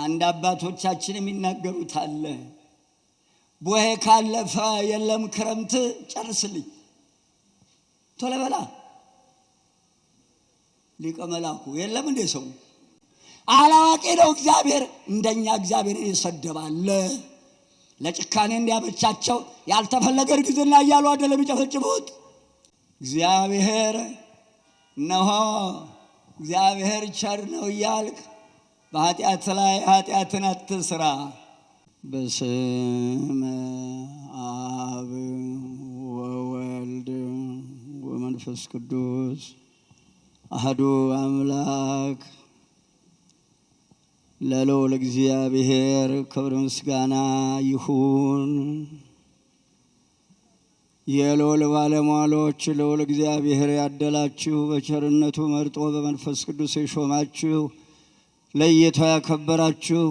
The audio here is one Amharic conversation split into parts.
አንድ አባቶቻችን የሚናገሩት አለ። ቦሄ ካለፈ የለም ክረምት ጨርስልኝ ቶሎ በላ። ሊቀ መላኩ የለም እንደ ሰው አላዋቂ ነው እግዚአብሔር። እንደኛ እግዚአብሔርን ይሰደባል። ለጭካኔ እንዲያመቻቸው ያልተፈለገ እርግዝና እያሉ አይደለም የሚጨፈጭፉት። እግዚአብሔር እነሆ እግዚአብሔር ቸር ነው እያልክ በኃጢአት ላይ ኃጢአትን አትስራ። በስመ አብ ወወልድ ወመንፈስ ቅዱስ አሐዱ አምላክ ለልዑል እግዚአብሔር ክብር ምስጋና ይሁን። የልዑል ባለሟሎች ልዑል እግዚአብሔር ያደላችሁ በቸርነቱ መርጦ በመንፈስ ቅዱስ የሾማችሁ ለይቶ ያከበራችሁ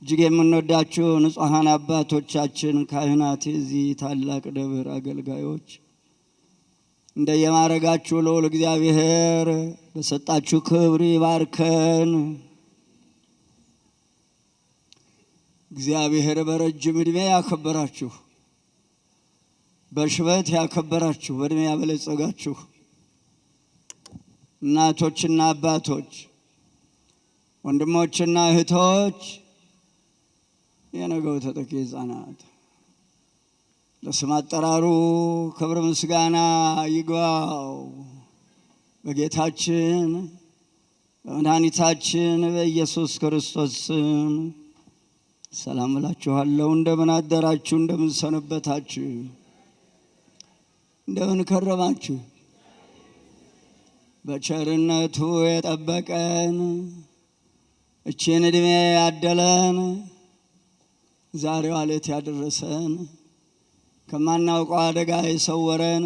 እጅግ የምንወዳችሁ ንጹሐን አባቶቻችን ካህናት፣ የዚህ ታላቅ ደብር አገልጋዮች እንደየማረጋችሁ ልዑል እግዚአብሔር በሰጣችሁ ክብር ይባርከን። እግዚአብሔር በረጅም ዕድሜ ያከበራችሁ፣ በሽበት ያከበራችሁ፣ በዕድሜ ያበለጸጋችሁ እናቶችና አባቶች፣ ወንድሞችና እህቶች፣ የነገው ተተኪ ሕፃናት ለስም አጠራሩ ክብር ምስጋና ይግባው። በጌታችን በመድኃኒታችን በኢየሱስ ክርስቶስ ስም ሰላም እላችኋለሁ። እንደምን አደራችሁ? እንደምን ሰነበታችሁ? እንደምን ከረማችሁ? በቸርነቱ የጠበቀን እቺን ዕድሜ ያደለን ዛሬዋ ዕለት ያደረሰን ከማናውቀው አደጋ የሰወረን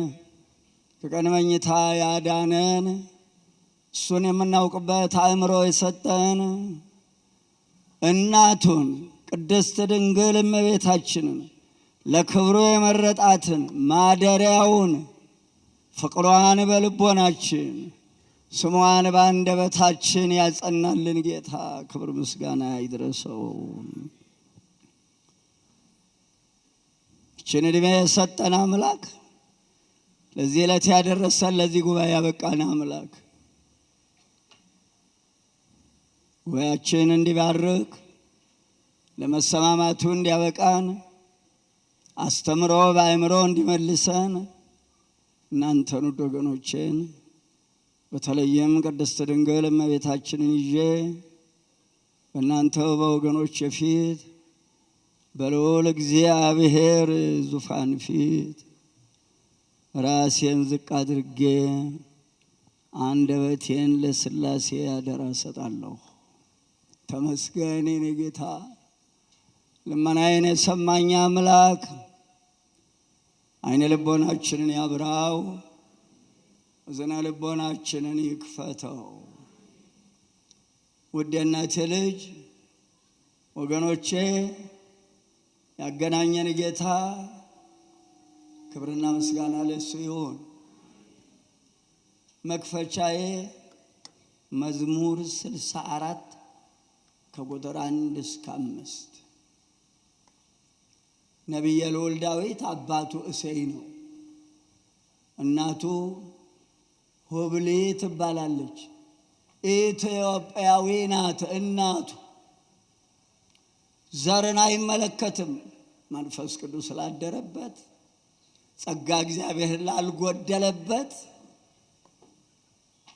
ከቀን መኝታ ያዳነን እሱን የምናውቅበት አእምሮ የሰጠን እናቱን ቅድስት ድንግል እመቤታችንን ለክብሩ የመረጣትን ማደሪያውን ፍቅሯን በልቦናችን ስሟን በአንደበታችን ያጸናልን ጌታ ክብር ምስጋና ይድረሰው። ይህችን ዕድሜ የሰጠን አምላክ፣ ለዚህ ዕለት ያደረሰን፣ ለዚህ ጉባኤ ያበቃን አምላክ ጉባኤያችን እንዲባርክ ለመሰማማቱ እንዲያበቃን አስተምሮ በአእምሮ እንዲመልሰን እናንተን ውድ ወገኖቼን በተለይም ቅድስት ድንግል እመቤታችንን ይዤ በእናንተው በወገኖች ፊት በልዑል እግዚአብሔር ዙፋን ፊት ራሴን ዝቅ አድርጌ አንደበቴን ለሥላሴ አደራ እሰጣለሁ። ተመስገን የኔ ጌታ፣ ልመናዬን የሰማኝ አምላክ ዓይነ ልቦናችንን ያብራው፣ እዝነ ልቦናችንን ይክፈተው። ውድ የእናቴ ልጅ ወገኖቼ፣ ያገናኘን ጌታ ክብርና ምስጋና ለእሱ ይሁን። መክፈቻዬ መዝሙር 64 ከቁጥር 1 እስከ 5 ነቢየ ልዑል ዳዊት አባቱ እሴይ ነው። እናቱ ሆብሌ ትባላለች። ኢትዮጵያዊ ናት እናቱ። ዘርን አይመለከትም። መንፈስ ቅዱስ ስላደረበት ጸጋ እግዚአብሔር ላልጎደለበት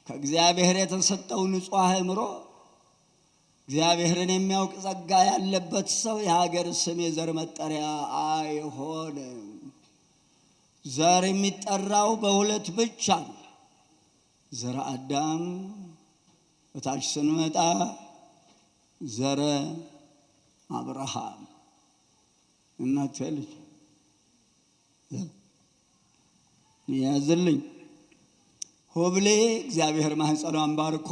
ከእግዚአብሔር የተሰጠው ንጹሕ አእምሮ እግዚአብሔርን የሚያውቅ ጸጋ ያለበት ሰው የሀገር ስም የዘር መጠሪያ አይሆንም። ዘር የሚጠራው በሁለት ብቻ ነው። ዘረ አዳም፣ በታች ስንመጣ ዘረ አብርሃም። እናቴ ልጅ ያዝልኝ። ሆብሌ እግዚአብሔር ማህፀኗን ባርኮ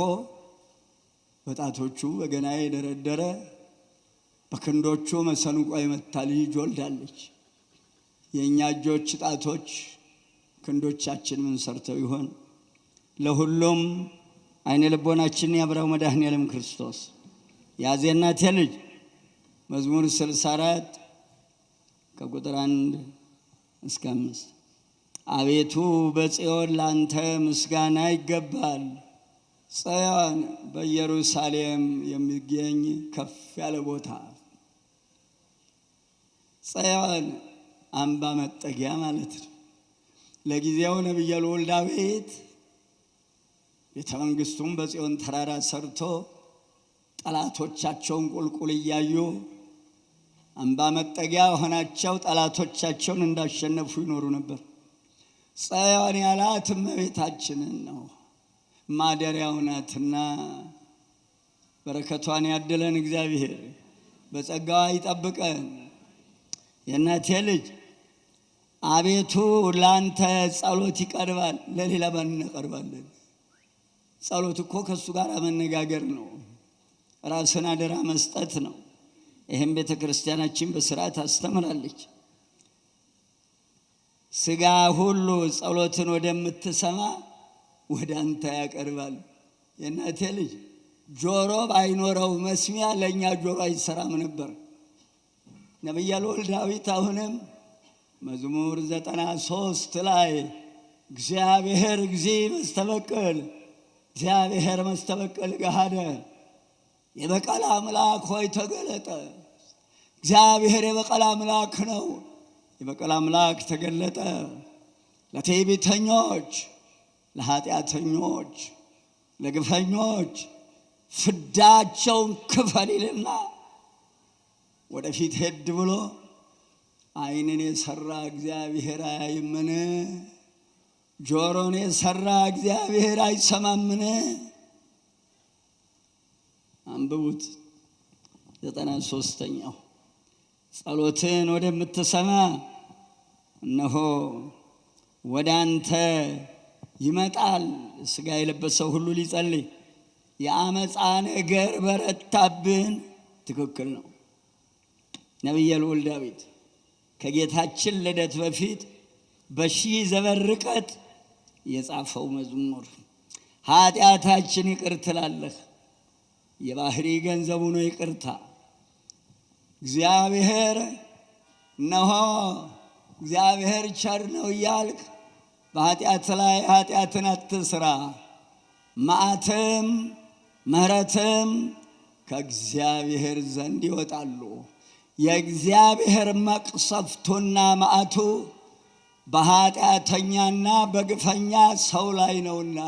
በጣቶቹ በገና የደረደረ በክንዶቹ መሰንቆ የመታ ልጅ ወልዳለች። የእኛ እጆች ጣቶች ክንዶቻችን ምን ሰርተው ይሆን? ለሁሉም ዓይነ ልቦናችን ያብራው መድኃኔዓለም ክርስቶስ ያዜናቴ ልጅ መዝሙር 64 ከቁጥር 1 እስከ 5 አቤቱ በጽዮን ላንተ ምስጋና ይገባል። ጽዮን በኢየሩሳሌም የሚገኝ ከፍ ያለ ቦታ። ጽዮን አምባ መጠጊያ ማለት ነው። ለጊዜው ነቢየ ልዑል ዳዊት ቤተ መንግሥቱን በጽዮን ተራራ ሰርቶ ጠላቶቻቸውን ቁልቁል እያዩ አምባ መጠጊያ ሆናቸው ጠላቶቻቸውን እንዳሸነፉ ይኖሩ ነበር። ጽዮን ያላት እመቤታችንን ነው። ማደሪያው ናትና በረከቷን ያድለን እግዚአብሔር፣ በጸጋዋ ይጠብቀን። የእናቴ ልጅ አቤቱ ላንተ ጸሎት ይቀርባል። ለሌላ ማን እናቀርባለን? ጸሎት እኮ ከእሱ ጋር መነጋገር ነው። ራስን አደራ መስጠት ነው። ይህም ቤተ ክርስቲያናችን በስርዓት አስተምራለች። ሥጋ ሁሉ ጸሎትን ወደምትሰማ ወደ አንተ ያቀርባል። የእናቴ ልጅ ጆሮ ባይኖረው መስሚያ ለእኛ ጆሮ አይሰራም ነበር። ነቢየ ልዑል ዳዊት አሁንም መዝሙር 93 ላይ እግዚአብሔር እግዚእ መስተበቅል እግዚአብሔር መስተበቅል ገሃደ፣ የበቀል አምላክ ሆይ ተገለጠ። እግዚአብሔር የበቀል አምላክ ነው። የበቀል አምላክ ተገለጠ። ለትዕቢተኞች፣ ለኃጢአተኞች፣ ለግፈኞች ፍዳቸውን ክፈል ይልና ወደፊት ሄድ ብሎ ዓይንን የሰራ እግዚአብሔር አያይምን? ጆሮን የሰራ እግዚአብሔር አይሰማምን? አንብቡት። 93ኛው ጸሎትን ወደምትሰማ እነሆ ወደ አንተ ይመጣል። ሥጋ የለበሰው ሁሉ ሊጸልይ የአመፃ ነገር በረታብን። ትክክል ነው። ነቢየ ልዑል ዳዊት ከጌታችን ልደት በፊት በሺህ ዘመን ርቀት የጻፈው መዝሙር ኃጢአታችን ይቅር ትላለህ፣ የባህሪ ገንዘቡ ነው ይቅርታ። እግዚአብሔር እነሆ እግዚአብሔር ቸር ነው እያልክ በኃጢአት ላይ ኃጢአትን አትስራ። መዓትም ምሕረትም ከእግዚአብሔር ዘንድ ይወጣሉ። የእግዚአብሔር መቅሰፍቱና መዓቱ በኃጢአተኛና በግፈኛ ሰው ላይ ነውና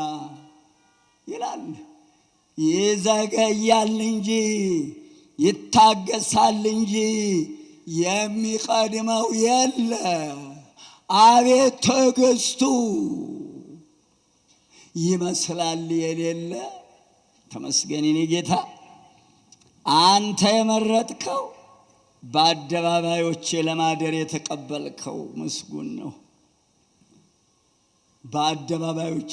ይላል። ይዘገያል እንጂ ይታገሳል እንጂ የሚቀድመው የለ። አቤት ትዕግስቱ ይመስላል የሌለ። ተመስገን የኔ ጌታ፣ አንተ የመረጥከው በአደባባዮቼ ለማደር የተቀበልከው ምስጉን ነው። በአደባባዮች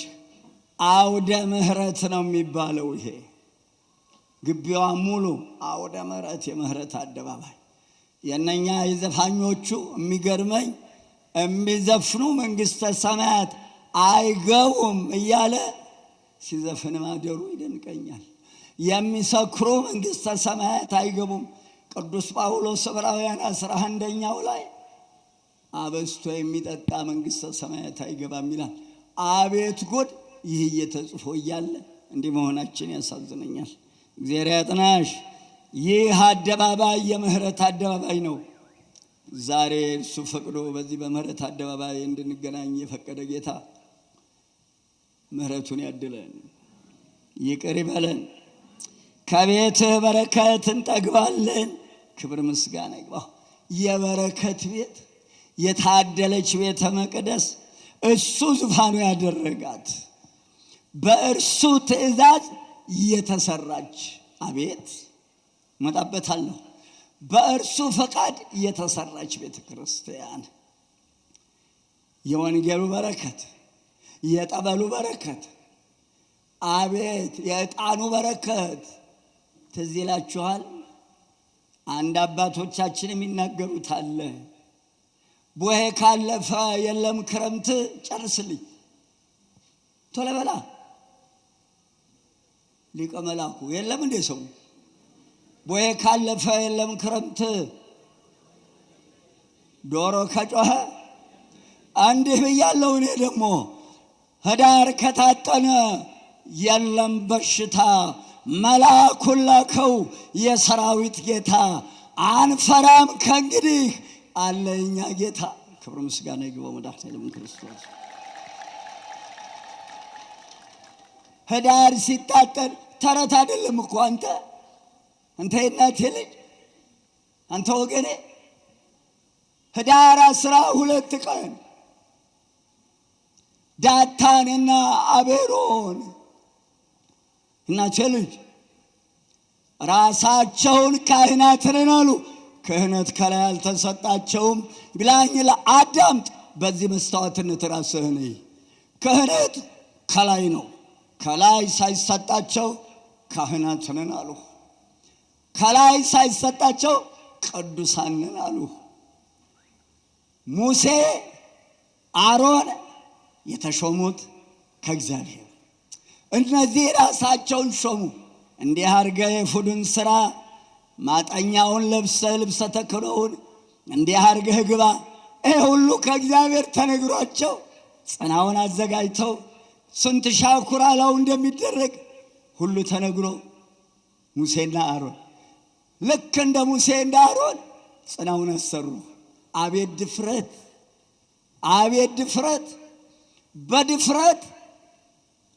አውደ ምሕረት ነው የሚባለው። ይሄ ግቢዋ ሙሉ አውደ ምሕረት፣ የምህረት አደባባይ። የእነኛ የዘፋኞቹ የሚገርመኝ የሚዘፍኑ መንግሥተ ሰማያት አይገቡም እያለ ሲዘፍን ማደሩ ይደንቀኛል። የሚሰክሩ መንግሥተ ሰማያት አይገቡም። ቅዱስ ጳውሎስ ዕብራውያን 11ኛው ላይ አበስቶ የሚጠጣ መንግሥተ ሰማያት አይገባም ይላል። አቤት ጉድ! ይህ እየተጽፎ እያለ እንዲህ መሆናችን ያሳዝነኛል። እግዚአብሔር ያጥናሽ። ይህ አደባባይ የምህረት አደባባይ ነው። ዛሬ እሱ ፈቅዶ በዚህ በምህረት አደባባይ እንድንገናኝ የፈቀደ ጌታ ምህረቱን ያድለን፣ ይቅር ይበለን። ከቤትህ በረከት እንጠግባለን። ክብር ምስጋና ይግባው። የበረከት ቤት፣ የታደለች ቤተ መቅደስ እሱ ዙፋኑ ያደረጋት፣ በእርሱ ትእዛዝ የተሰራች፣ አቤት እመጣበታለሁ፣ በእርሱ ፈቃድ የተሰራች ቤተ ክርስቲያን። የወንጌሉ በረከት፣ የጠበሉ በረከት፣ አቤት የዕጣኑ በረከት ትዝ ይላችኋል። አንድ አባቶቻችን የሚናገሩት አለ። ቡሄ ካለፈ የለም ክረምት፣ ጨርስልኝ ቶሎ በላ ሊቀ መላኩ የለም እንዴ ሰው ቦዬ ካለፈ የለም ክረምት ዶሮ ከጮኸ እንዲህ ብያለሁ እኔ ደግሞ ህዳር ከታጠነ የለም በሽታ መልአኩን ላከው የሰራዊት ጌታ አንፈራም ከእንግዲህ አለ የኛ ጌታ። ክብር ምስጋና ይግባው መድኃኔዓለም ክርስቶስ። ህዳር ሲታጠን ተረት አይደለም እኮ አንተ የእናቴ ልጅ አንተ ወገኔ ህዳር 12 ቀን ዳታንና አቤሮን እናቴ ልጅ ራሳቸውን ካህናት ነን አሉ። ክህነት ከላይ አልተሰጣቸውም ብላኝ ለአዳምጥ። በዚህ መስታወትነት ራስህን ክህነት ከላይ ነው። ከላይ ሳይሰጣቸው ካህናት ነን አሉ። ከላይ ሳይሰጣቸው ቅዱሳን ነን አሉ። ሙሴ አሮን የተሾሙት ከእግዚአብሔር እነዚህ ራሳቸውን ሾሙ። እንዲህ አድርገህ የፉዱን ሥራ ማጠኛውን ለብሰህ ልብሰ ተክህኖውን እንዲህ አድርገህ ግባ። ይሄ ሁሉ ከእግዚአብሔር ተነግሯቸው ጽናውን አዘጋጅተው ስንት ሻኩራ ላው እንደሚደረግ ሁሉ ተነግሮ ሙሴና አሮን ልክ እንደ ሙሴ እንደ አሮን ጽናውን አሰሩ። አቤት ድፍረት! አቤት ድፍረት! በድፍረት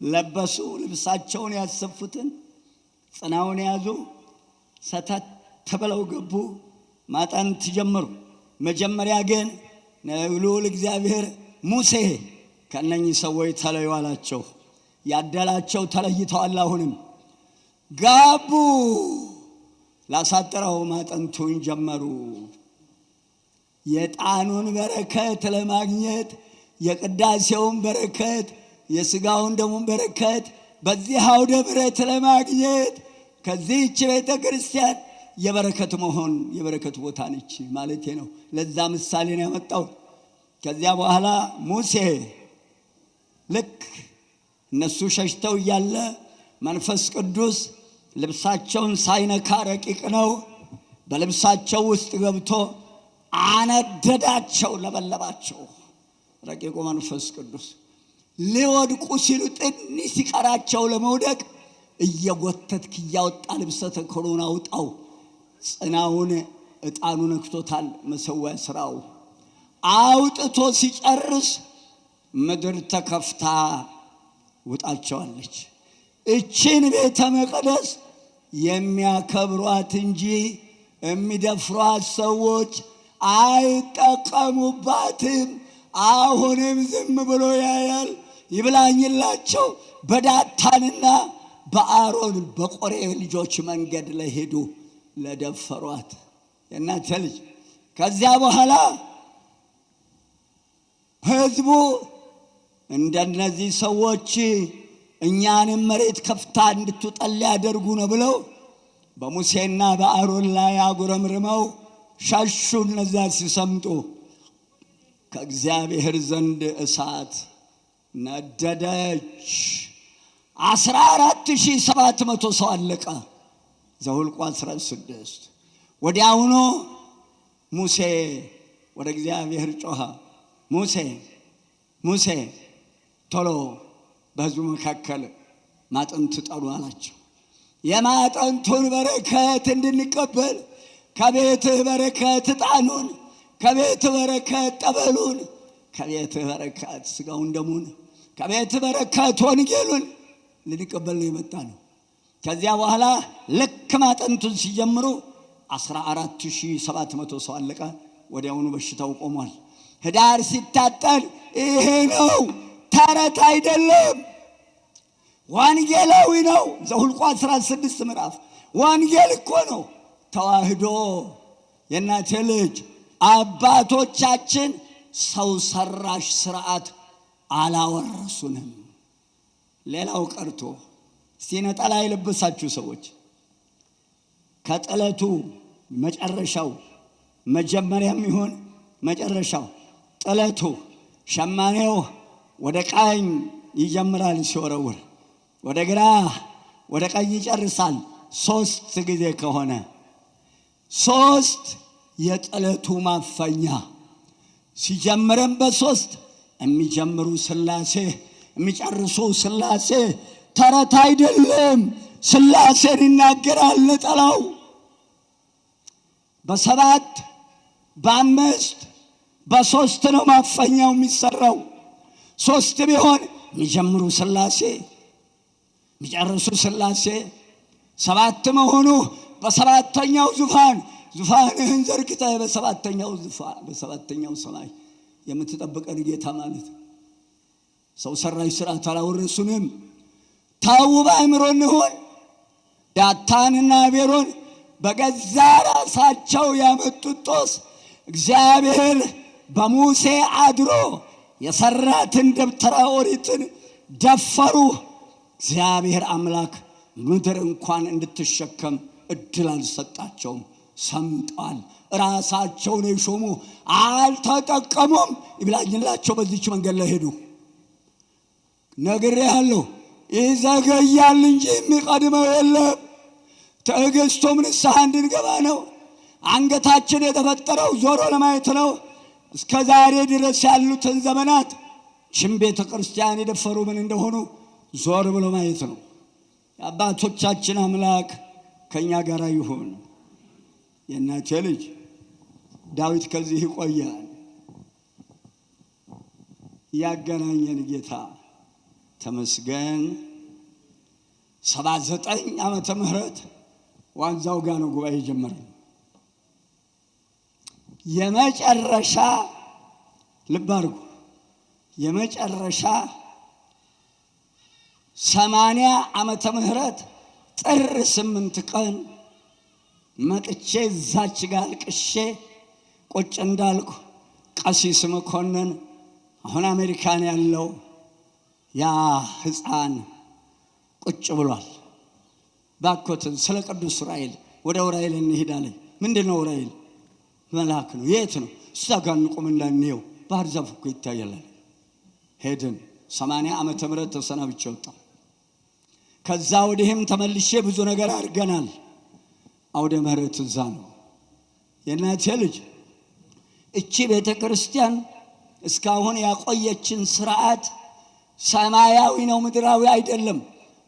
ለበሱ። ልብሳቸውን ያሰፉትን ጽናውን ያዙ። ሰተት ተብለው ገቡ። ማጠንት ጀመሩ። መጀመሪያ ግን ልዑል እግዚአብሔር ሙሴ ከእነኚህ ሰዎች ተለዩ አላቸው። ያደላቸው ተለይተዋል። አሁንም ጋቡ። ላሳጥረው ማጠንቱን ጀመሩ። የዕጣኑን በረከት ለማግኘት የቅዳሴውን በረከት የሥጋውን ደሙን በረከት በዚህ አውደ ምሕረት ለማግኘት ከዚህች ቤተ ክርስቲያን የበረከት መሆን የበረከት ቦታ ነች ማለቴ ነው። ለዛ ምሳሌ ነው ያመጣው። ከዚያ በኋላ ሙሴ ልክ እነሱ ሸሽተው እያለ መንፈስ ቅዱስ ልብሳቸውን ሳይነካ ረቂቅ ነው፣ በልብሳቸው ውስጥ ገብቶ አነደዳቸው፣ ለበለባቸው። ረቂቁ መንፈስ ቅዱስ ሊወድቁ ሲሉ ትንሽ ሲቀራቸው ለመውደቅ እየጎተትክ እያወጣ ልብሰ ተክህኖን አውጣው። ጽናውን ዕጣኑ ነክቶታል። መሠዊያ ሥራው አውጥቶ ሲጨርስ ምድር ተከፍታ ውጣቸዋለች። እችን ቤተ መቅደስ የሚያከብሯት እንጂ የሚደፍሯት ሰዎች አይጠቀሙባትም። አሁንም ዝም ብሎ ያያል። ይብላኝላቸው በዳታንና በአሮን በቆሬ ልጆች መንገድ ለሄዱ ለደፈሯት የእናቴ ልጅ። ከዚያ በኋላ ሕዝቡ እንደነዚህ ሰዎች እኛንም መሬት ከፍታ እንድትጠል ያደርጉ ነው ብለው በሙሴና በአሮን ላይ አጉረምርመው ሸሹ። እነዚያ ሲሰምጡ ከእግዚአብሔር ዘንድ እሳት ነደደች። 14,700 ሰው አለቀ። ዘኍልቍ 16 ወዲያውኑ ሙሴ ወደ እግዚአብሔር ጮኸ። ሙሴ ሙሴ ቶሎ በሕዝቡ መካከል ማጠንት ጠሩ አላቸው። የማጠንቱን በረከት እንድንቀበል ከቤትህ በረከት ዕጣኑን፣ ከቤትህ በረከት ጠበሉን፣ ከቤትህ በረከት ሥጋውን ደሙን፣ ከቤትህ በረከት ወንጌሉን ልንቀበል ነው የመጣ ነው። ከዚያ በኋላ ልክ ማጠንቱን ሲጀምሩ 14,700 ሰው አለቀ። ወዲያውኑ በሽታው ቆሟል። ህዳር ሲታጠን ይሄ ነው፣ ተረት አይደለም፣ ወንጌላዊ ነው። ዘኍልቍ 16 ምዕራፍ ወንጌል እኮ ነው። ተዋህዶ የእናቴ ልጅ አባቶቻችን ሰው ሰራሽ ስርዓት አላወረሱንም። ሌላው ቀርቶ ነጠላ የለበሳችሁ ሰዎች ከጥለቱ መጨረሻው መጀመሪያም ይሁን መጨረሻው ጥለቱ ሸማኔው ወደ ቀኝ ይጀምራል ሲወረውር፣ ወደ ግራ ወደ ቀኝ ይጨርሳል። 3 ጊዜ ከሆነ ሶስት የጥለቱ ማፈኛ ሲጀምረን በሶስት የሚጀምሩ ሥላሴ የሚጨርሱ ሥላሴ ተረት አይደለም። ሥላሴን ይናገራል ነጠላው። በሰባት በአምስት በሶስት ነው ማፈኛው የሚሰራው። ሶስት ቢሆን የሚጀምሩ ሥላሴ የሚጨርሱ ሥላሴ፣ ሰባት መሆኑ በሰባተኛው ዙፋንህን ዘርግተህ በሰባተኛው ሰማይ የምትጠብቀን ጌታ ማለት ነው። ሰው ሰራሽ ሥርዓት አላወረሱንም። ተው በአእምሮ እንሁን። ዳታንና አቤሮን በገዛ ራሳቸው ያመጡት ጦስ እግዚአብሔር በሙሴ አድሮ የሰራትን ደብተራ ኦሪትን ደፈሩ። እግዚአብሔር አምላክ ምድር እንኳን እንድትሸከም እድል አልሰጣቸውም። ሰምጠዋል። ራሳቸውን የሾሙ አልተጠቀሙም። ይብላኝላቸው በዚች መንገድ ላይ ሄዱ። ነግሬሃለሁ፣ ይዘገያል እንጂ የሚቀድመው የለም። ትዕግስቱም ንስሐ እንድንገባ ነው። አንገታችን የተፈጠረው ዞሮ ለማየት ነው። እስከ ዛሬ ድረስ ያሉትን ዘመናት ችን ቤተ ክርስቲያን የደፈሩ ምን እንደሆኑ ዞር ብሎ ማየት ነው። የአባቶቻችን አምላክ ከእኛ ጋር ይሁን። የእናቴ ልጅ ዳዊት ከዚህ ይቆያል። ያገናኘን ጌታ ተመስገን። 79 ዓመተ ምህረት ዋንዛው ጋር ነው ጉባኤ ጀመረን። የመጨረሻ ልብ አድርጉ፣ የመጨረሻ 80 ዓመተ ምህረት ጥር 8 ቀን መጥቼ እዛች ጋር አልቅሼ ቁጭ እንዳልኩ ቀሲስ መኮንን አሁን አሜሪካን ያለው ያ ሕፃን ቁጭ ብሏል። ባኮትን ስለ ቅዱስ ዑራኤል ወደ ዑራኤል እንሄዳለን። ምንድን ነው ዑራኤል? መልአክ ነው። የት ነው? እዛ ጋር እንቁም እንዳንየው፣ ባህር ዛፍ እኮ ይታያል። ሄድን። 80 ዓመተ ምህረት ተሰናብቼ ወጣሁ። ከዛ ወዲህም ተመልሼ ብዙ ነገር አድርገናል። አውደ ምህረት እዛ ነው። የእናቴ ልጅ እቺ ቤተ ክርስቲያን እስካሁን ያቆየችን ስርዓት ሰማያዊ ነው፣ ምድራዊ አይደለም።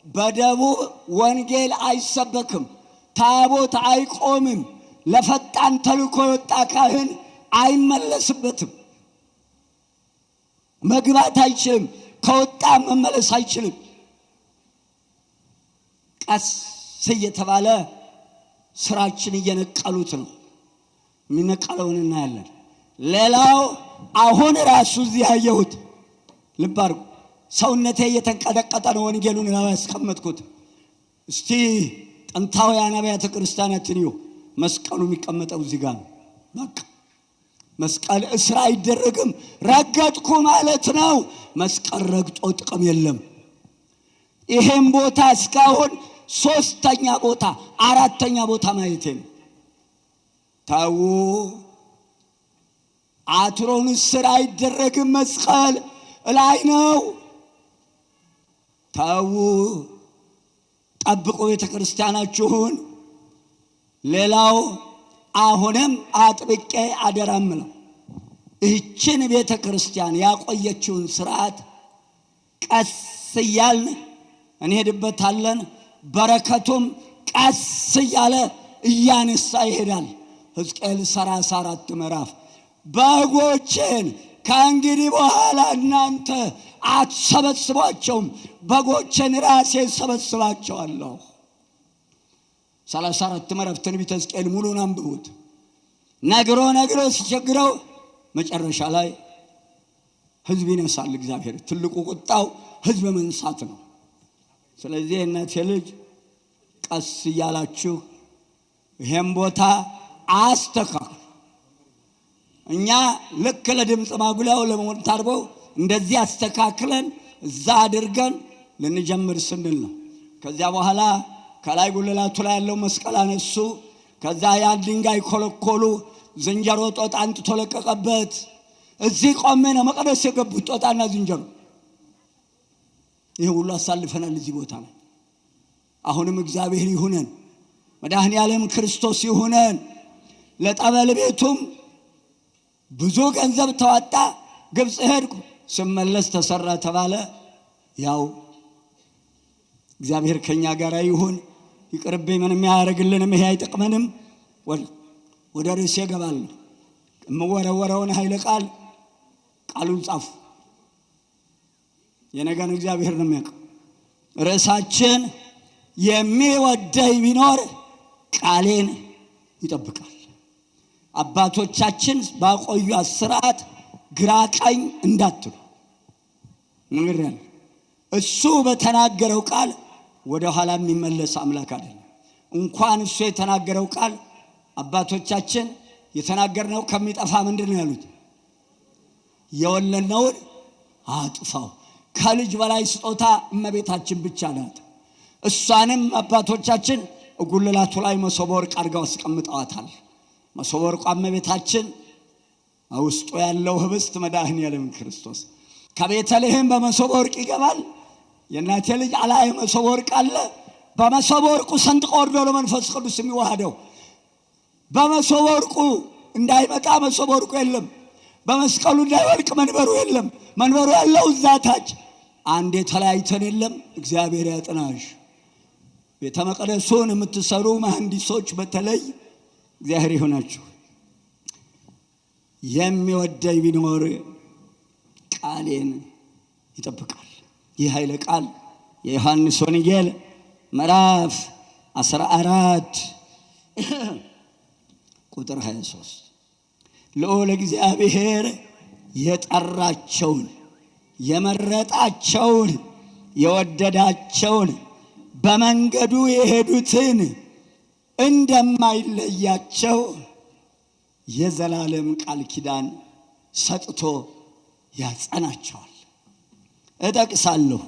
በደቡብ ወንጌል አይሰበክም፣ ታቦት አይቆምም፣ ለፈጣን ተልኮ የወጣ ካህን አይመለስበትም፣ መግባት አይችልም፣ ከወጣ መመለስ አይችልም። ቀስ እየተባለ ስራችን እየነቀሉት ነው። የሚነቀለውን እናያለን። ሌላው አሁን ራሱ እዚህ ያየሁት ልብ አድርጉ፣ ሰውነቴ እየተንቀጠቀጠ ነው። ወንጌሉን ነው ያስቀመጥኩት። እስቲ ጥንታውያን አብያተ ክርስቲያናትን እዩ። መስቀሉ የሚቀመጠው እዚህ ጋር ነው። በቃ መስቀል እስራ አይደረግም። ረገጥኩ ማለት ነው። መስቀል ረግጦ ጥቅም የለም። ይሄን ቦታ እስካሁን 3ኛ ቦታ 4ኛ ቦታ ማየቴ ነው። ታው አትሮንስ ስራ አይደረግም። መስቀል ላይ ነው። ታው ጠብቁ ቤተ ክርስቲያናችሁን። ሌላው አሁንም አጥብቄ አደራም ነው ይህችን ቤተ ክርስቲያን ያቆየችውን ስርዓት ቀስ እያልን እንሄድበታለን። በረከቱም ቀስ እያለ እያነሳ ይሄዳል። ሕዝቅኤል 34 ምዕራፍ በጎቼን ከእንግዲህ በኋላ እናንተ አትሰበስቧቸውም፣ በጎቼን ራሴ ሰበስባቸዋለሁ። 34 ምዕራፍ ትንቢተ ሕዝቅኤል ሙሉን አንብቡት። ነግሮ ሲቸግረው መጨረሻ ላይ ሕዝብ ይነሳል። እግዚአብሔር ትልቁ ቁጣው ሕዝብ መንሳት ነው። ስለዚህ እናቴ ልጅ ቀስ እያላችሁ ይሄን ቦታ አስተካክሉ። እኛ ልክ ለድምፅ ማጉሊያው ለሞንታርቦው እንደዚህ አስተካክለን እዛ አድርገን ልንጀምር ስንል ነው። ከዚያ በኋላ ከላይ ጉልላቱ ላይ ያለው መስቀል አነሱ። ከዛ ያን ድንጋይ ኮለኮሉ። ዝንጀሮ ጦጣ አንጥቶ ለቀቀበት። እዚህ ቆሜ ነው መቅደስ የገቡት ጦጣና ዝንጀሮ። ይሄ ሁሉ አሳልፈናል እዚህ ቦታ ላይ። አሁንም እግዚአብሔር ይሁነን፣ መድኃኔ ዓለም ክርስቶስ ይሁነን። ለጠበል ቤቱም ብዙ ገንዘብ ተዋጣ። ግብፅ ሄድኩ ስመለስ ተሰራ ተባለ። ያው እግዚአብሔር ከኛ ጋር ይሁን፣ ይቅርብኝ፣ ምንም ያደርግልንም፣ ይሄ አይጠቅመንም። ወደ ርዕሴ እገባለሁ። የምወረወረውን ኃይለ ቃሉን ጻፉ። የነገን እግዚአብሔር ነው የሚያውቀው። ርዕሳችን የሚወደኝ ቢኖር ቃሌን ይጠብቃል። አባቶቻችን ባቆዩት ሥርዓት ግራ ቀኝ እንዳትሉ ንገረን። እሱ በተናገረው ቃል ወደ ኋላ የሚመለስ አምላክ አይደለም። እንኳን እሱ የተናገረው ቃል አባቶቻችን የተናገርነው ከሚጠፋ ምንድን ነው ያሉት? የወለድነውን አጥፋው። ከልጅ በላይ ስጦታ እመቤታችን ብቻ ናት። እሷንም አባቶቻችን ጉልላቱ ላይ መሶበ ወርቅ አድርገው አስቀምጠዋታል። መሶበ ወርቋ እመቤታችን ውስጡ ያለው ህብስት መድኃኔዓለም ክርስቶስ ከቤተልሔም በመሶበ ወርቅ ይገባል። የእናቴ ልጅ አላይ መሶበ ወርቅ አለ። በመሶበ ወርቁ ሰንጥቆ ወርዶ ለመንፈስ ቅዱስ የሚዋሃደው በመሶበ ወርቁ እንዳይመጣ መሶበ ወርቁ የለም። በመስቀሉ እንዳይወልቅ መንበሩ የለም። መንበሩ ያለው እዛ ታች። አንዴ ተለያይተን የለም። እግዚአብሔር ያጥናሽ። ቤተ መቅደሱን የምትሰሩ መሐንዲሶች በተለይ እግዚአብሔር ይሆናችሁ። የሚወደኝ ቢኖር ቃሌን ይጠብቃል። ይህ ኃይለ ቃል የዮሐንስ ወንጌል ምዕራፍ 14 ቁጥር 23 ልዑል እግዚአብሔር የጠራቸውን የመረጣቸውን የወደዳቸውን በመንገዱ የሄዱትን እንደማይለያቸው የዘላለም ቃል ኪዳን ሰጥቶ ያጸናቸዋል። እጠቅሳለሁ።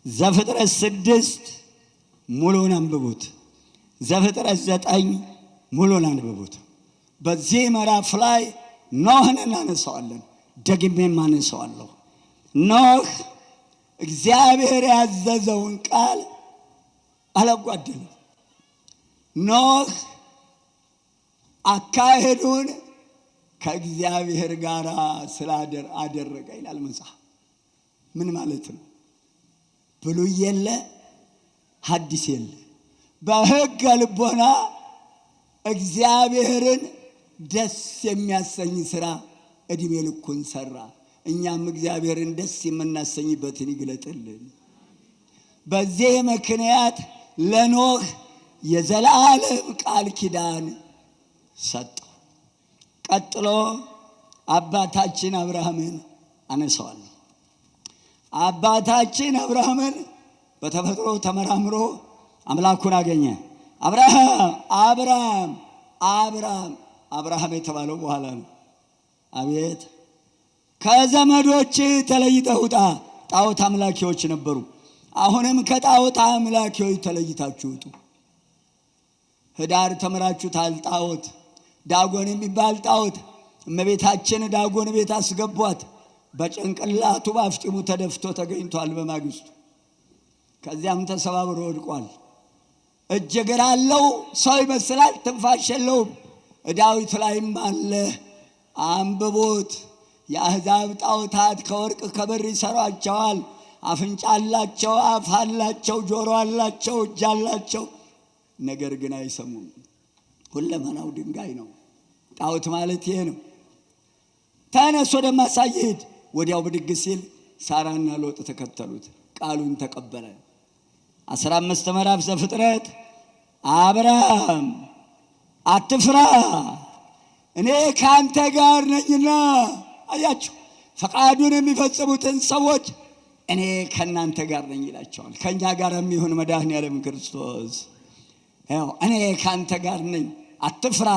ዘፍጥረት 6 ሙሉን አንብቡት። ዘፍጥረት 9 ሙሉን አንብቡት። በዚህ ምዕራፍ ላይ ኖህን እናነሳዋለን። ደግሜም አነሳዋለሁ። ኖህ እግዚአብሔር ያዘዘውን ቃል አላጓደለም። ኖህ አካሄዱን ከእግዚአብሔር ጋር አደረገ ይላል መጽሐፍ። ምን ማለት ነው? ብሉይ የለ ሐዲስ የለ። በሕገ ልቦና እግዚአብሔርን ደስ የሚያሰኝ ሥራ ዕድሜ ልኩን ሠራ። እኛም እግዚአብሔርን ደስ የምናሰኝበትን ይግለጥልን። በዚህ ምክንያት ለኖህ የዘላለም ቃል ኪዳን ሰጠው። ቀጥሎ አባታችን አብርሃምን አነሳዋለሁ። አባታችን አብርሃምን በተፈጥሮ ተመራምሮ አምላኩን አገኘ። አብርሃም የተባለው በኋላ ነው። አቤት ከዘመዶች ተለይተህ ውጣ። ጣዖት አምላኪዎች ነበሩ። አሁንም ከጣዖት አምላኪዎች ተለይታችሁ ውጡ። ህዳር ተምራችሁታል። ጣዖት ዳጎን የሚባል ጣዖት እመቤታችን ዳጎን ቤት አስገቧት። በጭንቅላቱ ባፍጢሙ ተደፍቶ ተገኝቷል በማግስቱ። ከዚያም ተሰባብሮ ወድቋል። እጅ እግር አለው፣ ሰው ይመስላል፣ ትንፋሽ የለውም። ዳዊት ላይም አለ፣ አንብቦት። የአሕዛብ ጣዖታት ከወርቅ ከብር ይሰሯቸዋል። አፍንጫ አላቸው፣ አፍ አላቸው፣ ጆሮ አላቸው፣ እጅ አላቸው፣ ነገር ግን አይሰሙም። ሁለመናው ድንጋይ ነው። ጣዖት ማለት ይሄ ነው። ተነስ ወደማሳይህ ሂድ። ወዲያው ብድግ ሲል ሳራና ሎጥ ተከተሉት። ቃሉን ተቀበለ። 15 ምዕራፍ ዘፍጥረት አብርሃም አትፍራ እኔ ካንተ ጋር ነኝና። አያችሁ፣ ፈቃዱን የሚፈጽሙትን ሰዎች እኔ ከናንተ ጋር ነኝ ይላቸዋል። ከኛ ጋር የሚሆን መድኃኔዓለም ክርስቶስ እኔ ካንተ ጋር ነኝ፣ አትፍራ፣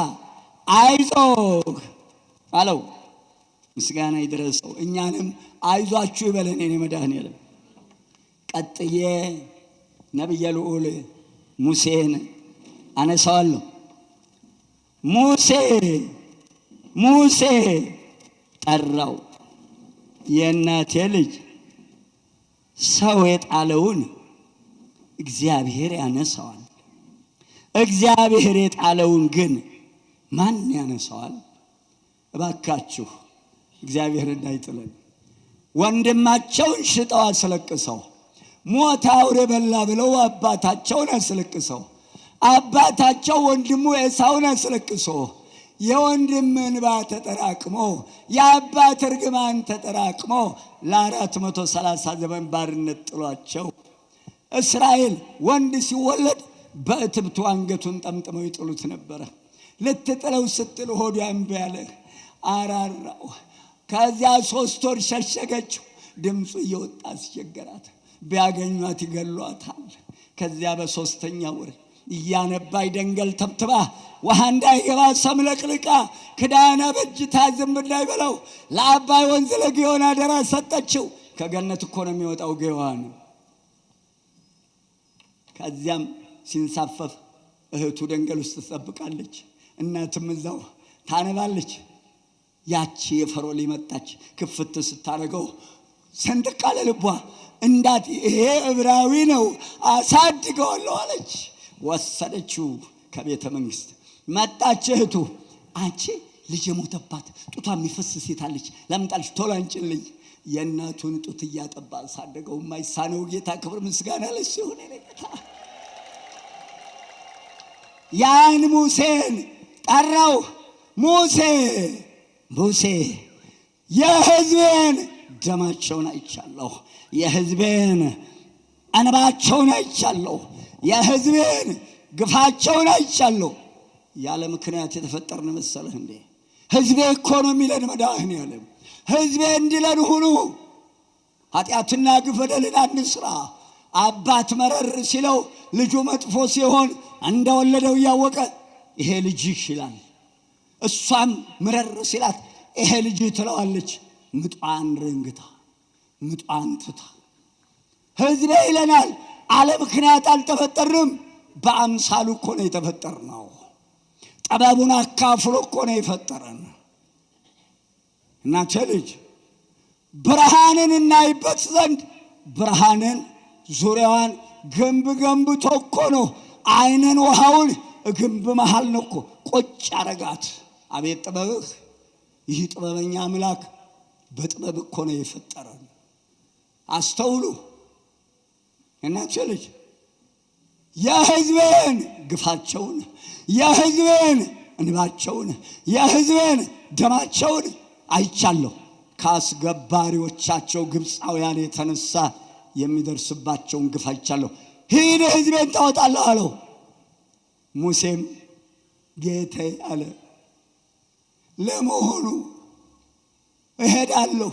አይዞህ አለው። ምስጋና ይድረሰው። እኛንም አይዟችሁ ይበለን የኔ መድኃኔዓለም። ቀጥዬ ነቢየ ልዑል ሙሴን አነሳዋለሁ። ሙሴ ጠራው። የእናቴ ልጅ ሰው የጣለውን እግዚአብሔር ያነሳዋል፣ እግዚአብሔር የጣለውን ግን ማን ያነሳዋል? እባካችሁ እግዚአብሔር እንዳይጥለን። ወንድማቸውን ሽጠው አስለቅሰው ሞት አውሬ በላ ብለው አባታቸውን አስለቅሰው አባታቸው ወንድሙ ኤሳውን አስለቅሶ የወንድም እንባ ተጠራቅሞ የአባት እርግማን ተጠራቅሞ ለ430 ዘመን ባርነት ጥሏቸው እስራኤል ወንድ ሲወለድ በእትብቱ አንገቱን ጠምጥመው ይጥሉት ነበረ። ልትጥለው ስትል ሆዱ እምቢ አለ፣ አራራው። ከዚያ 3 ወር ሸሸገችው። ድምፁ እየወጣ አስቸገራት። ቢያገኟት ይገሏታል። ከዚያ በ3ኛ ወር እያነባይ ደንገል ተብትባ ውሃ እንዳይገባ ሰምለቅልቃ ክዳን አበጅታ ዝም እንዳይበላው ለአባይ ወንዝ ለግዮን አደራ ሰጠችው። ከገነት እኮ ነው የሚወጣው ግዮን። ከዚያም ሲንሳፈፍ እህቱ ደንገል ውስጥ ትጠብቃለች፣ እናትም እዛው ታነባለች። ያቺ የፈርዖን መጣች። ክፍት ስታረገው ሰንጥቅ አለ ልቧ። እንዳት ይሄ ዕብራዊ ነው አሳድገዋለሁ አለች። ወሰደችው ከቤተ መንግስት። መጣች እህቱ። አንቺ ልጅ የሞተባት ጡቷ የሚፈስ ሴት አለች፣ ለምጣልሽ ቶሎ አንጭልኝ። የእናቱን ጡት እያጠባ አሳደገው የማይሳነው ጌታ ክብር ምስጋና ለእሱ ይሁን። ጌታ ያን ሙሴን ጠራው። ሙሴ የሕዝቤን ደማቸውን አይቻለሁ፣ የሕዝቤን እንባቸውን አይቻለሁ፣ የሕዝቤን ግፋቸውን አይቻለሁ። ያለ ምክንያት የተፈጠርን መሰለህ እንዴ? ሕዝቤ እኮ ነው የሚለን መድኃኔዓለም። ሕዝቤ እንዲለን ሁኑ። ኃጢአትና ግፍ በደልን አንስራ። አባት መረር ሲለው ልጁ መጥፎ ሲሆን እንደወለደው እያወቀ ይሄ ልጅህ ይላል። እሷም ምረር ሲላት ይሄ ልጅህ ትለዋለች። ምጧን ርንግታ ምጧን ትታ ሕዝቤ ይለናል። አለ ምክንያት አልተፈጠርንም። በአምሳሉ እኮ ነው የተፈጠርነው። ጥበቡን አካፍሎ እኮ ነው የፈጠረን። እናቴ ልጅ ብርሃንን እናይበት ዘንድ ብርሃንን ዙሪያዋን ግንብ ገንብቶ እኮ ነው አይንን ውሃውን ግንብ መሃል ነው እኮ ቁጭ አረጋት። አቤት ጥበብህ! ይህ ጥበበኛ አምላክ በጥበብ እኮ ነው የፈጠረን። አስተውሉ እናቴ ልጅ። የሕዝቤን ግፋቸውን፣ የሕዝቤን እንባቸውን፣ የሕዝቤን ደማቸውን አይቻለሁ። ከአስገባሪዎቻቸው ግብፃውያን የተነሳ የሚደርስባቸውን ግፍ አይቻለሁ። ሂድ ሕዝቤን ታወጣለህ አለው። ሙሴም ጌታዬ አለ፣ ለመሆኑ እሄዳለሁ፣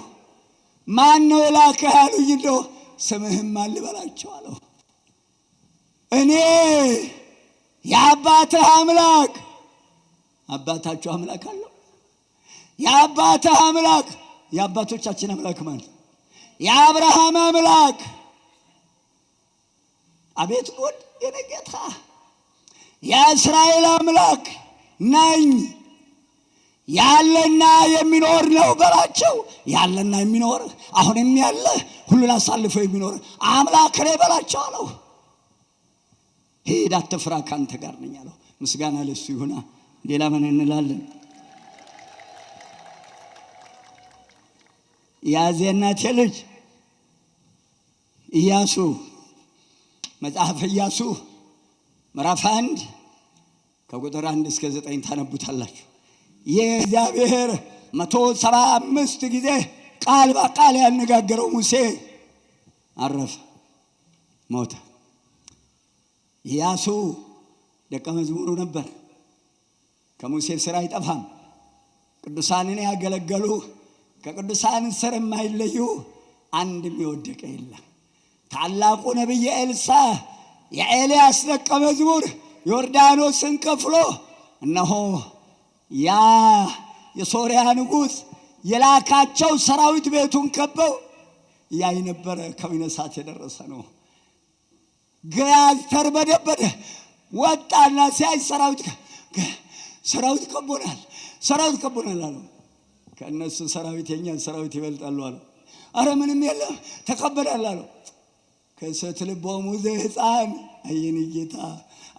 ማን ነው የላከህ ያሉኝ እንደው ስምህም ማን ልበላቸው አለው። እኔ የአባትህ አምላክ። አባታችሁ አምላክ አለው። የአባትህ አምላክ የአባቶቻችን አምላክ ማለት የአብርሃም አምላክ። አቤት ጎድ የኔ ጌታ የእስራኤል አምላክ ነኝ። ያለና የሚኖር ነው በላቸው። ያለና የሚኖር አሁንም ያለ ሁሉን አሳልፎ የሚኖር አምላክ ነው በላቸው አለው። ሂድ አትፍራ፣ ካንተ ጋር ነኝ አለው። ምስጋና ለሱ ይሁን። ሌላ ምን እንላለን? ያዜናቴ ልጅ ኢያሱ መጽሐፈ ኢያሱ ምዕራፍ 1 ከቁጥር 1 እስከ 9 ታነቡታላችሁ። የእግዚአብሔር 175 ጊዜ ቃል በቃል ያነጋገረው ሙሴ አረፈ፣ ሞተ። ኢያሱ ደቀ መዝሙሩ ነበር። ከሙሴ ስራ አይጠፋም። ቅዱሳንን ያገለገሉ ከቅዱሳን ስር የማይለዩ አንድም የወደቀ የለም። ታላቁ ነቢይ ኤልሳዕ የኤልያስ ደቀ መዝሙር ዮርዳኖስን ከፍሎ እነሆ ያ የሶርያ ንጉሥ የላካቸው ሰራዊት ቤቱን ከበው ያይ ነበረ። ከወይን እሳት የደረሰ ነው። ገያዝ ተርበደበደ። ወጣና ሲያይ ሰራዊት ከቦናል አለው። ከእነሱ ሰራዊት የኛን ሰራዊት ይበልጣሉ አለው። አረ ምንም የለም ተከበናል አለው። ከሴት ልቦሙ ዘሕፃን አየኒ ጌታ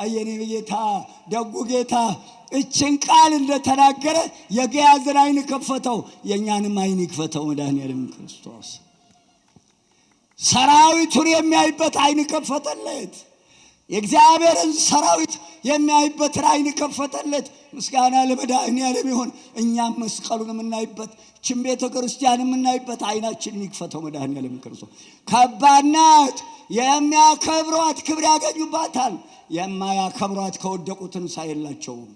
አየኔ ጌታ ደጉ ጌታ እችን ቃል እንደተናገረ የገያዝን አይን ከፈተው፣ የእኛንም አይን ይክፈተው መድኃኒዓለም ክርስቶስ። ሰራዊቱን የሚያይበት አይን ከፈተለት። የእግዚአብሔርን ሰራዊት የሚያይበት አይን ከፈተለት። ምስጋና ለመድኃኒዓለም ይሁን። እኛም መስቀሉን የምናይበት ችን ቤተ ክርስቲያን የምናይበት አይናችንን ይክፈተው መድኃኒዓለም ክርስቶስ። ከባድ ናት። የሚያከብሯት ክብር ያገኙባታል፣ የማያከብሯት ከወደቁ ትንሣኤ የላቸውም።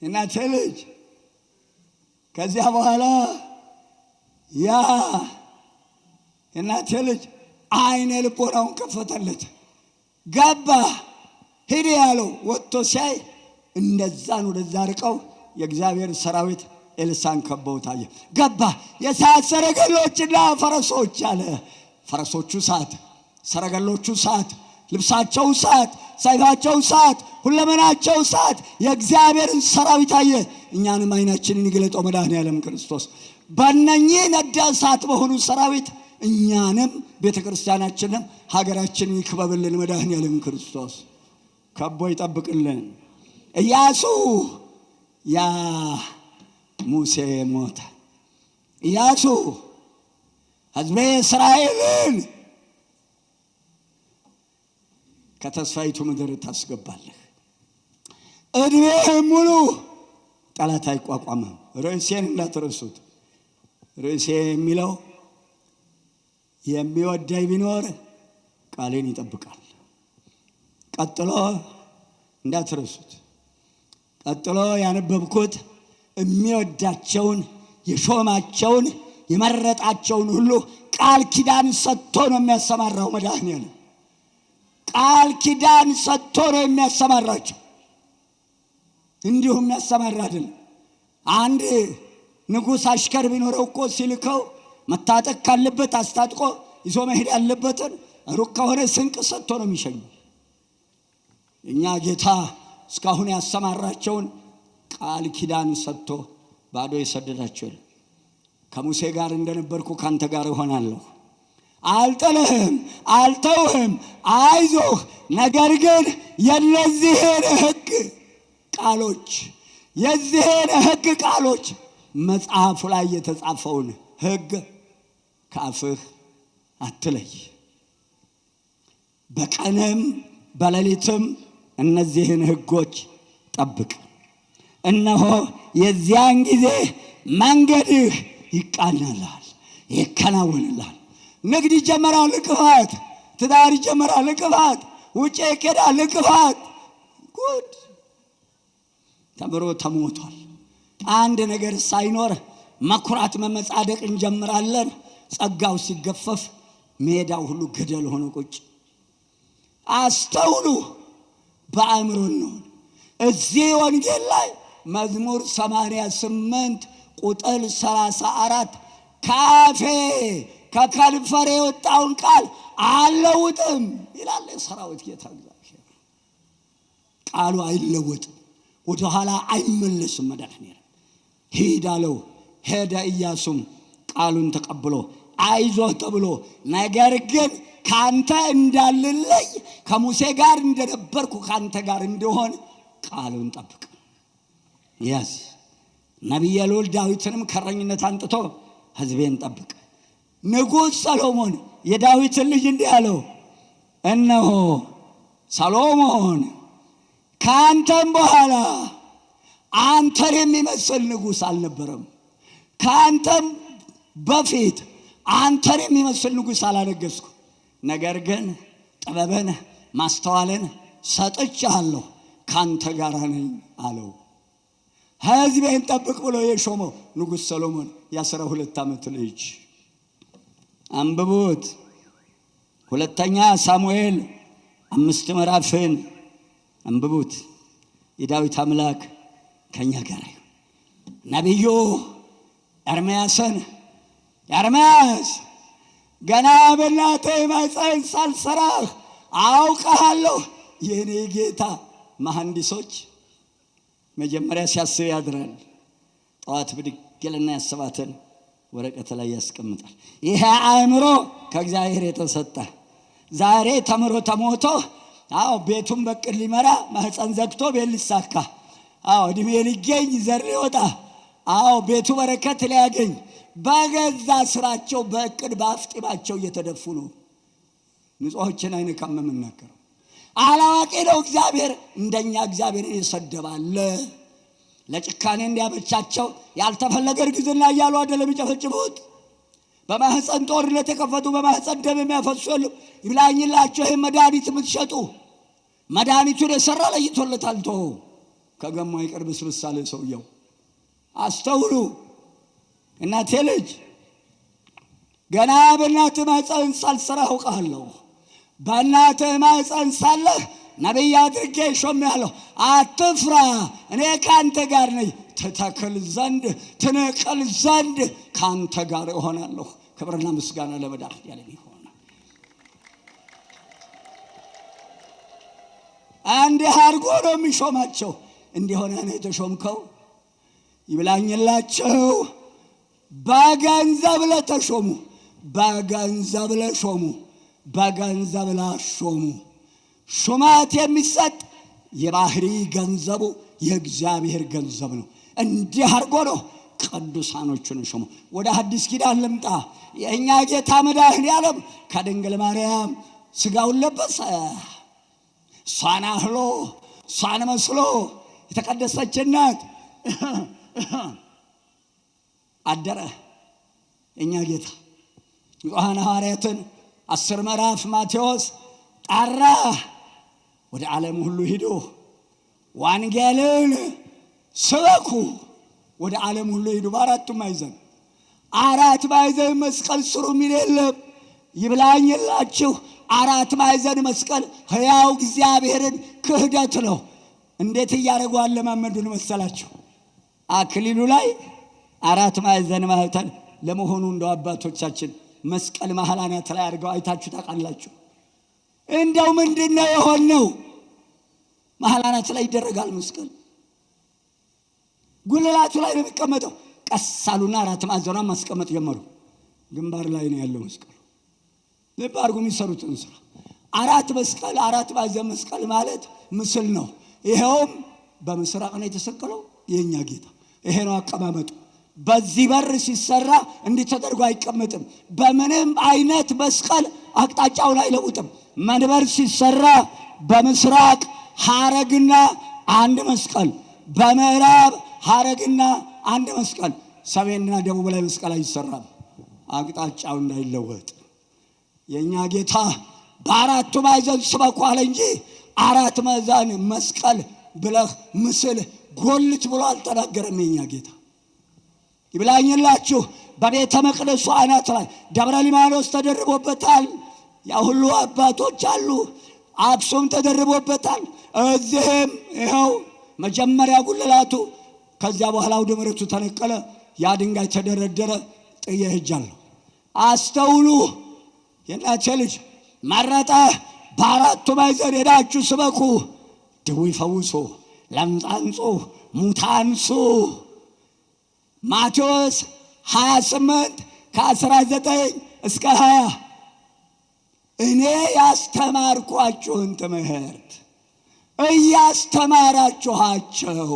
እናቴ ልጅ ከዚያ በኋላ ያ እናቴ ልጅ አይነ ልቦናውን ከፈተለት። ገባ። ሂድ ያለው ወጥቶ ሲያይ እንደዛን ወደዛ ርቀው የእግዚአብሔር ሰራዊት ኤልሳን ከበው ታየ። ገባ። የእሳት ሰረገሎችና ፈረሶች አለ። ፈረሶቹ እሳት፣ ሰረገሎቹ እሳት፣ ልብሳቸው እሳት፣ ሰይፋቸው እሳት፣ ሁለመናቸው እሳት፣ የእግዚአብሔርን ሰራዊት አየ። እኛንም አይናችንን ይግለጠው መድኃኒዓለም ክርስቶስ። በእነኚህ ነደ እሳት በሆኑ ሰራዊት እኛንም ቤተ ክርስቲያናችንም ሀገራችንን ይክበብልን መድኃኒዓለም ክርስቶስ። ከቦ ይጠብቅልን። ኢያሱ ያ ሙሴ ሞተ። ኢያሱ ሕዝቤ እስራኤልን ከተስፋይቱ ምድር ታስገባለህ። እድሜህም ሙሉ ጠላት አይቋቋምም። ርዕሴን እንዳትረሱት። ርዕሴ የሚለው የሚወደኝ ቢኖር ቃሌን ይጠብቃል። ቀጥሎ እንዳትረሱት። ቀጥሎ ያነበብኩት የሚወዳቸውን የሾማቸውን የመረጣቸውን ሁሉ ቃል ኪዳን ሰጥቶ ነው የሚያሰማራው መድኃኒዓለም። ቃል ኪዳን ሰጥቶ ነው የሚያሰማራቸው። እንዲሁም የሚያሰማራ አይደለም። አንድ ንጉሥ አሽከር ቢኖረው እኮ ሲልከው መታጠቅ ካለበት አስታጥቆ ይዞ መሄድ ያለበትን ሩቅ ከሆነ ስንቅ ሰጥቶ ነው የሚሸኘው። እኛ ጌታ እስካሁን ያሰማራቸውን ቃል ኪዳን ሰጥቶ ባዶ የሰደዳቸው። ከሙሴ ጋር እንደነበርኩ ካንተ ጋር እሆናለሁ፣ አልጥልህም፣ አልተውህም፣ አይዞህ። ነገር ግን የነዚህን ሕግ ቃሎች የዚህን ሕግ ቃሎች መጽሐፉ ላይ የተጻፈውን ሕግ ከአፍህ አትለይ። በቀንም በሌሊትም እነዚህን ሕጎች ጠብቅ። እነሆ የዚያን ጊዜ መንገድህ ይቃናልሃል፣ ይከናወንልሃል። ንግድ ይጀመራል፣ እንቅፋት። ትዳር ይጀመራል፣ እንቅፋት። ውጭ ይኬዳል፣ እንቅፋት። ጉድ ተምሮ ተሞቷል። አንድ ነገር ሳይኖር መኩራት መመጻደቅ እንጀምራለን። ጸጋው ሲገፈፍ ሜዳው ሁሉ ገደል ሆኖ ቁጭ። አስተውሉ፣ በአእምሮ ነው። እዚህ ወንጌል ላይ መዝሙር 88 ቁጥር 34 ካፌ ከከንፈሬ የወጣውን ቃል አልለውጥም ይላል የሰራዊት ጌታ እግዚአብሔር። ቃሉ አይለወጥም፣ ወደኋላ አይመለስም። መድኃኒዓለም ሂድ አለው፣ ሄደ። ኢያሱም ቃሉን ተቀብሎ አይዞህ ተብሎ ነገር ግን ካንተ እንዳልለይ ከሙሴ ጋር እንደነበርኩ ካንተ ጋር እንደሆን ቃሉን ጠብቅ ያዝ። ነቢየ ልዑል ዳዊትንም ከረኝነት አንጥቶ ሕዝቤን ጠብቅ። ንጉሥ ሰሎሞን የዳዊትን ልጅ እንዲህ አለው፣ እነሆ ሰሎሞን ከአንተም በኋላ አንተን የሚመስል ንጉሥ አልነበረም፣ ከአንተም በፊት አንተን የሚመስል ንጉሥ አላነገሥኩ። ነገር ግን ጥበብን ማስተዋልን ሰጥቻለሁ፣ ካንተ ጋር ነኝ አለው። ሕዝቤን ጠብቅ ብሎ የሾመው ንጉሥ ሰሎሞን የ12 ዓመት ልጅ። አንብቡት። ሁለተኛ ሳሙኤል 5 ምዕራፍን አንብቡት። የዳዊት አምላክ ከኛ ጋር ይሁን። ነቢዩ ኤርምያስን ኤርምያስ ገና በእናትህ ማኅፀን ሳልሰራህ አውቀሃለሁ። የእኔ ጌታ መሐንዲሶች መጀመሪያ ሲያስብ ያድራል። ጠዋት ብድግ ይልና ያሰባትን ወረቀት ላይ ያስቀምጣል። ይሄ አእምሮ ከእግዚአብሔር የተሰጠ ዛሬ ተምሮ ተሞቶ ቤቱን በቅል ሊመራ ማህፀን ዘግቶ ቤት ሊሳካ እድሜ ሊገኝ ዘር ሊወጣ ቤቱ በረከት ሊያገኝ በገዛ ስራቸው በእቅድ በአፍጢማቸው እየተደፉ ነው። ንጹሖችን አይነካም የምናገረው። አላዋቂ ነው እግዚአብሔር። እንደኛ እግዚአብሔርን ይሰደባል። ለጭካኔ እንዲያመቻቸው ያልተፈለገ እርግዝና እያሉ አይደለም የሚጨፈጭፉት። በማህፀን ጦርነት የከፈቱ በማህፀን ደም የሚያፈሱ የሉም። ይብላኝላችሁ ይህን መድኃኒት የምትሸጡ መድኃኒቱን የሰራ ለይቶለታል። ቶ ከገማ ይቀርብ ስብሳለ ሰውየው። አስተውሉ። እናቴ ልጅ ገና በእናትህ ማህፀን ሳልሰራ አውቃለሁ። በእናትህ ማህፀን ሳለህ ነቢይ አድርጌ ሾሜሃለሁ። አትፍራ፣ እኔ ከአንተ ጋር ነኝ። ትተክል ዘንድ ትነቅል ዘንድ ከአንተ ጋር እሆናለሁ። ክብርና ምስጋና ለመድኃኔዓለም ይሁን። እንዲህ አድርጎ ነው የሚሾማቸው። እንዲሆነ ነው የተሾምከው። ይብላኝላቸው በገንዘብ ለተሾሙ በገንዘብ ለሾሙ በገንዘብ ላሾሙ ሹመት የሚሰጥ የባህሪ ገንዘቡ የእግዚአብሔር ገንዘብ ነው። እንዲህ አድርጎ ነው ቅዱሳኖቹን ሾሙ። ወደ አዲስ ኪዳን ልምጣ። የእኛ ጌታ መድኃኔዓለም ከድንግል ማርያም ሥጋውን ለበሰ። እሷን አህሎ እሷን መስሎ የተቀደሰች እናት አደረ። የእኛ ጌታ ንጹሐን ሐዋርያትን 10 ምዕራፍ ማቴዎስ ጠራ። ወደ ዓለም ሁሉ ሂዱ፣ ወንጌልን ስበኩ። ወደ ዓለም ሁሉ ሂዱ። በአራቱም ማዕዘን 4 ማዕዘን መስቀል ስሩ የሚል የለም። ይብላኝላችሁ 4 ማዕዘን መስቀል ሕያው እግዚአብሔርን ክህደት ነው። እንዴት እያደረጉ አለማመዱን መሰላችሁ? አክሊሉ ላይ 4 ማዕዘን ማህተል። ለመሆኑ እንደው አባቶቻችን መስቀል መሃል አናት ላይ አድርገው አይታችሁ ታውቃላችሁ? እንደው ምንድነው የሆነው? መሃል አናት ላይ ይደረጋል መስቀል። ጉልላቱ ላይ ነው የሚቀመጠው። ቀሳሉና 4 ማዕዘኗን ማስቀመጥ ጀመሩ። ግንባር ላይ ነው ያለው መስቀሉ። ልብ አድርጉ የሚሰሩትን ስራ። 4 መስቀል 4 ማዕዘን መስቀል ማለት ምስል ነው። ይሄውም በምስራቅ ነው የተሰቀለው የኛ ጌታ። ይሄ ነው አቀማመጡ። በዚህ በር ሲሰራ እንዲህ ተደርጎ አይቀመጥም። በምንም አይነት መስቀል አቅጣጫውን አይለውጥም። መንበር ሲሰራ በምስራቅ ሐረግና 1 መስቀል፣ በምዕራብ ሐረግና 1 መስቀል፣ ሰሜንና ደቡብ ላይ መስቀል አይሰራም፣ አቅጣጫው እንዳይለወጥ። የኛ ጌታ በ4 ማዕዘን ስበኩ አለ እንጂ 4 ማዕዘን መስቀል ብለህ ምስል ጎልት ብሎ አልተናገረም። የኛ ጌታ ይብላኝላችሁ በቤተ መቅደሱ አናት ላይ ደብረ ሊባኖስ ተደርቦበታል። ያ ሁሉ አባቶች አሉ። አክሱም ተደርቦበታል። እዚህም ይኸው መጀመሪያ ጉልላቱ፣ ከዚያ በኋላ አውደ ምሕረቱ ተነቀለ። ያ ድንጋይ ተደረደረ። ጥዬ ሄጃለሁ። አስተውሉ። የእናቴ ልጅ መረጠ። በ4 ማዕዘን ሄዳችሁ ስበኩ፣ ድውይ ፈውሱ፣ ለምጽ አንጹ፣ ሙት አንሱ። ማቴዎስ 28 ከ19 እስከ 20 እኔ ያስተማርኳችሁን ትምህርት እያስተማራችኋቸው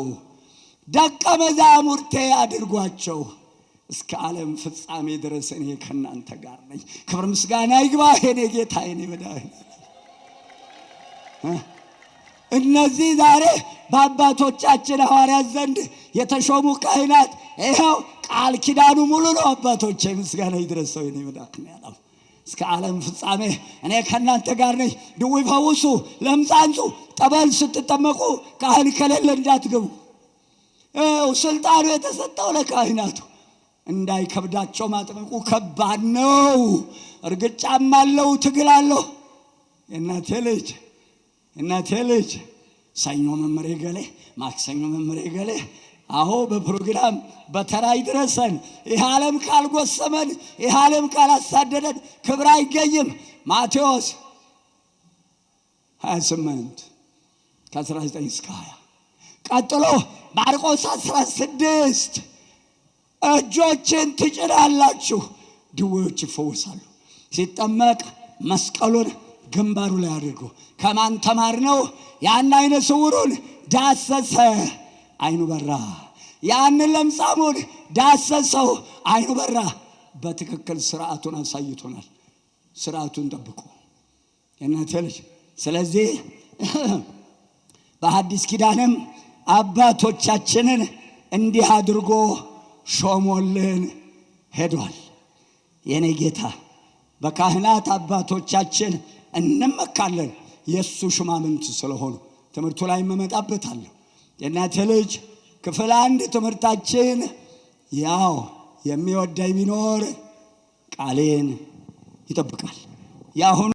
ደቀ መዛሙርቴ አድርጓቸው፣ እስከ ዓለም ፍጻሜ ድረስ እኔ ከእናንተ ጋር ነኝ። ክብር ምስጋና ይግባህ የኔ ጌታ የኔ መድኃኒዓለም። እነዚህ ዛሬ በአባቶቻችን ሐዋርያት ዘንድ የተሾሙ ካህናት ይኸው ቃል ኪዳኑ ሙሉ ነው። አባቶቼ ምስጋና ይድረሰው የኔ መድኃኒዓለም። እስከ ዓለም ፍጻሜ እኔ ከእናንተ ጋር ነኝ። ድውይ ፈውሱ፣ ለምጽ አንጹ። ጠበል ስትጠመቁ ካህን ከሌለ እንዳትገቡ። ስልጣኑ የተሰጠው ለካህናቱ። እንዳይከብዳቸው ማጥመቁ ከባድ ነው። እርግጫም አለው፣ ትግል አለው። እናቴ ልጅ ሰኞ መምሬ ገሌ፣ ማክሰኞ መምሬ ገሌ። አሁ በፕሮግራም በተራ ይድረሰን። ይህ ዓለም ካልጎሰመን፣ ይህ ዓለም ካላሳደደን ክብር አይገኝም። ማቴዎስ 28 ከ19 እስከ 20 ቀጥሎ ማርቆስ 16 እጆችን ትጭናላችሁ ድዌዎች ይፈወሳሉ። ሲጠመቅ መስቀሉን ግንባሩ ላይ አድርጎ ከማን ተማርነው? ያን አይነ ስውሩን ዳሰሰ፣ አይኑ በራ። ያንን ለምጻሙን ዳሰሰው፣ አይኑ በራ። በትክክል ስርዓቱን አሳይቶናል። ስርዓቱን ጠብቁ የእናንተ ልጅ። ስለዚህ በሐዲስ ኪዳንም አባቶቻችንን እንዲህ አድርጎ ሾሞልን ሄዷል። የኔ ጌታ በካህናት አባቶቻችን እንመካለን፣ የሱ ሹማምንት ስለሆኑ። ትምህርቱ ላይ መመጣበታለሁ። የእናንተ ልጅ ክፍል 1 ትምህርታችን ያው የሚወደኝ ቢኖር ቃሌን ይጠብቃል። ያሁኑ